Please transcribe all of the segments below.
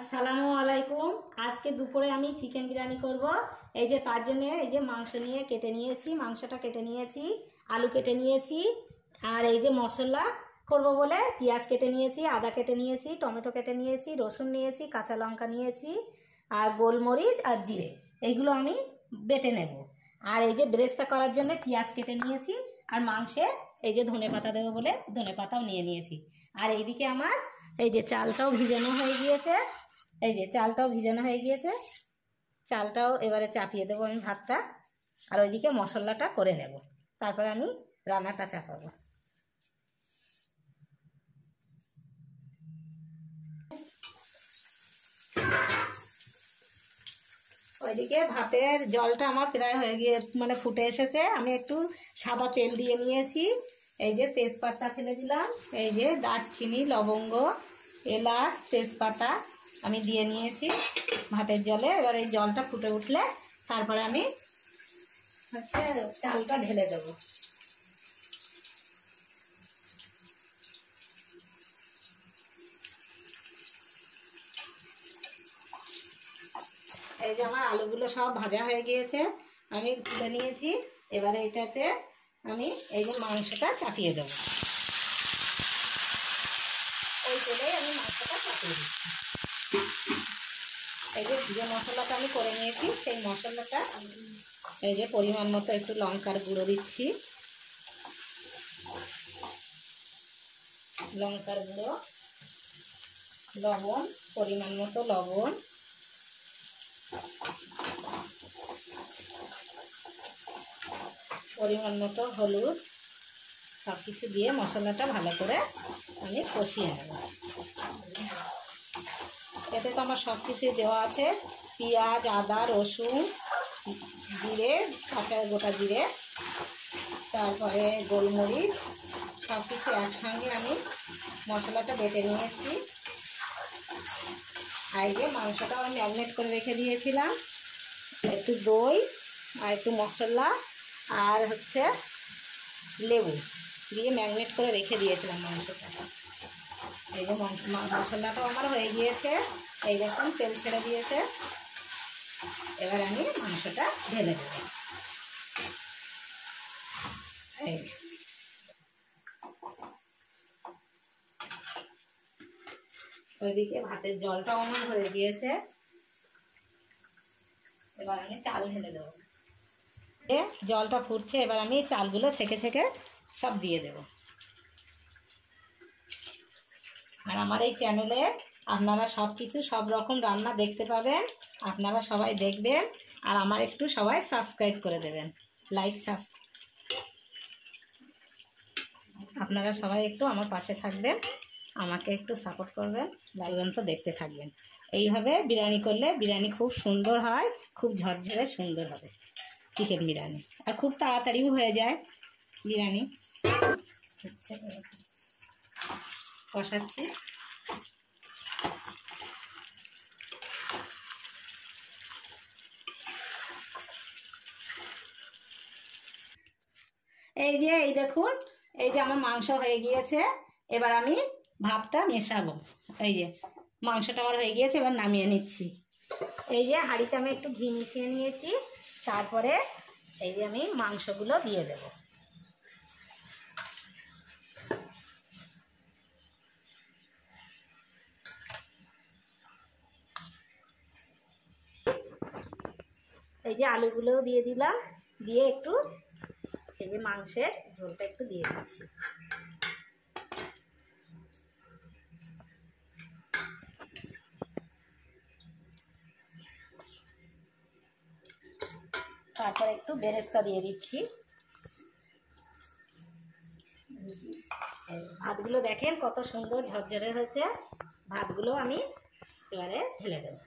আসসালামু আলাইকুম। আজকে দুপুরে আমি চিকেন বিরিয়ানি করব। এই যে তার জন্য এই যে মাংস নিয়ে কেটে নিয়েছি, মাংসটা কেটে নিয়েছি, আলু কেটে নিয়েছি, আর এই যে মশলা করব বলে পেঁয়াজ কেটে নিয়েছি, আদা কেটে নিয়েছি, টমেটো কেটে নিয়েছি, রসুন নিয়েছি, কাঁচা লঙ্কা নিয়েছি, আর গোলমরিচ আর জিরে, এইগুলো আমি বেটে নেব। আর এই যে ব্রেস্তা করার জন্য পেঁয়াজ কেটে নিয়েছি, আর মাংসে এই যে ধনেপাতা দেবো বলে ধনেপাতাও নিয়ে নিয়েছি। আর এইদিকে আমার এই যে চালটাও ভিজানো হয়ে গিয়েছে, এই যে চালটাও ভিজানো হয়ে গিয়েছে, চালটাও এবারে চাপিয়ে দেবো আমি ভাতটা, আর ওইদিকে মশলাটা করে নেব, তারপরে আমি রান্নাটা চাপাবো। ওইদিকে ভাতের জলটা আমার প্রায় হয়ে গিয়ে মানে ফুটে এসেছে। আমি একটু সাদা তেল দিয়ে নিয়েছি, এই যে তেজপাতা ফেলে দিলাম, এই যে দারচিনি, লবঙ্গ, এলাচ, তেজপাতা আমি দিয়ে নিয়েছি ভাতের জলে। এবার এই জলটা ফুটে উঠলে তারপরে আমি হচ্ছে চালটা ঢেলে দেবো। এই যে আমার আলুগুলো সব ভাজা হয়ে গিয়েছে, আমি তুলে নিয়েছি। এবারে এটাতে আমি এই যে মাংসটা চাপিয়ে দেবো, ওই তেলেই আমি মাংসটা চাপিয়ে দিচ্ছি। এই যে মশলাটা আমি করে নিয়েছি, সেই মশলাটা এই যে পরিমাণ মতো একটু লঙ্কার গুঁড়ো দিচ্ছি, লঙ্কার গুঁড়ো, লবণ, পরিমাণ মতো লবণ, পরিমাণ মতো হলুদ, সব কিছু দিয়ে মশলাটা ভালো করে আমি কষিয়ে নেব। এতে তো আমার সব কিছুই দেওয়া আছে, পেঁয়াজ, আদা, রসুন, জিরে, কাঁচা গোটা জিরে, তারপরে গোলমরিচ, সব কিছু একসঙ্গে আমি মশলাটা বেটে নিয়েছি। আর এই যে মাংসটাও আমি ম্যারিনেট করে রেখে দিয়েছিলাম, একটু দই আর একটু মশলা আর হচ্ছে লেবু দিয়ে ম্যারিনেট করে রেখে দিয়েছিলাম মাংসটা। এই যে মশলাটাও আমার হয়ে গিয়েছে, এই দেখুন তেল ছেড়ে দিয়েছে। এবার আমি মাংসটা ঢেলে দেব। এই ওইদিকে ভাতের জলটাও আমার হয়ে গিয়েছে, এবার আমি চাল ঢেলে দেবো। জলটা ফুটছে, এবার আমি চালগুলো ছেঁকে ছেঁকে সব দিয়ে দেব। আর আমার এই চ্যানেলে আপনারা সব কিছু সব রকম রান্না দেখতে পাবেন, আপনারা সবাই দেখবেন, আর আমার একটু সবাই সাবস্ক্রাইব করে দেবেন, লাইক সাবস্ক্রাইব, আপনারা সবাই একটু আমার পাশে থাকবেন, আমাকে একটু সাপোর্ট করবেন, পর্যন্ত দেখতে থাকবেন। এইভাবে বিরিয়ানি করলে বিরিয়ানি খুব সুন্দর হয়, খুব ঝরঝরে সুন্দর হবে চিকেন বিরিয়ানি, আর খুব তাড়াতাড়িও হয়ে যায় বিরিয়ানি। হচ্ছে কষাচ্ছি, এই যে এই দেখুন, এই যে আমার মাংস হয়ে গিয়েছে, এবার আমি ভাতটা মেশাবো। এই যে মাংসটা আমার হয়ে গিয়েছে, এবার নামিয়ে নিচ্ছি। এই যে হাঁড়িতে আমি একটু ঘি মিশিয়ে নিয়েছি, তারপরে এই যে আমি মাংসগুলো দিয়ে দেব। এই যে আলুগুলোও দিয়ে দিলাম, দিয়ে একটু এই যে মাংসের ঝোলটা একটু দিয়ে দিচ্ছি। তারপর একটু বেরেস্তা দিয়ে দিচ্ছি। ভাতগুলো দেখেন কত সুন্দর ঝরঝরে হয়েছে, ভাতগুলো আমি এবারে ঢেলে দেব।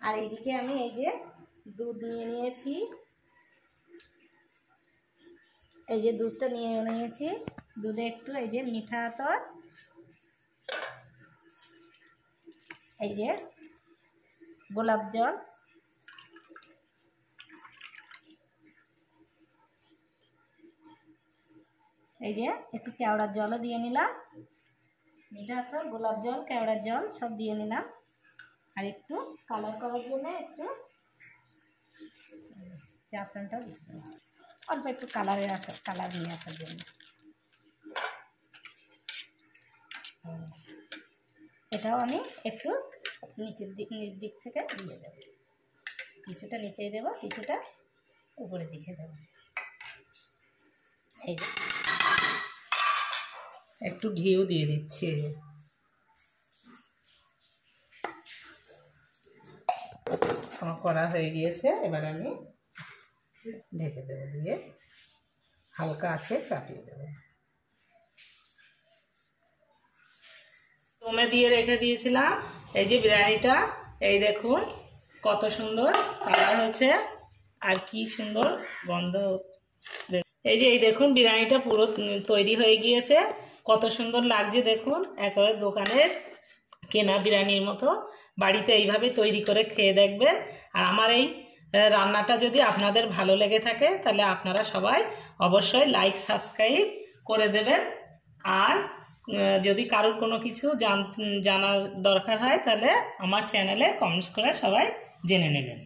আর এইদিকে আমি এই যে দুধ নিয়ে নিয়েছি, এই যে দুধটা নিয়ে নিয়েছি, দুধে একটু এই যে মিঠা আতর, এই যে গোলাপ জল, এই যে একটু কেওড়ার জলও দিয়ে নিলাম, এটা তো গোলাপ জল কেওড়ার জল সব দিয়ে নিলাম। আর একটু কালার করার জন্য একটু জাফরানটাও দিতে হবে, অল্প একটু কালার নিয়ে আসার জন্য। এটাও আমি একটু নিচ দিক থেকে দিয়ে দেবো, কিছুটা নিচেই দেবো, কিছুটা উপরের দিকে দেবো। এই যে একটু ঘিও দিয়ে দিচ্ছি। আমার করা হয়ে গিয়েছে, এবার আমি ঢেকে দেবো, দিয়ে হালকা আছে চাপিয়ে দেবো। দমে দিয়ে রেখে দিয়েছিলাম এই যে বিরিয়ানিটা, এই দেখুন কত সুন্দর কালার হয়েছে আর কি সুন্দর গন্ধ। এই দেখুন বিরিয়ানিটা পুরো তৈরি হয়ে গিয়েছে, কত সুন্দর লাগছে দেখুন, একেবারে দোকানের কেনা বিরিয়ানির মতো। বাড়িতে এইভাবে তৈরি করে খেয়ে দেখবেন। আর আমার এই রান্নাটা যদি আপনাদের ভালো লেগে থাকে তাহলে আপনারা সবাই অবশ্যই লাইক সাবস্ক্রাইব করে দেবেন। আর যদি কারোর কোনো কিছু জানার দরকার হয় তাহলে আমার চ্যানেলে কমেন্টস করে সবাই জেনে নেবেন।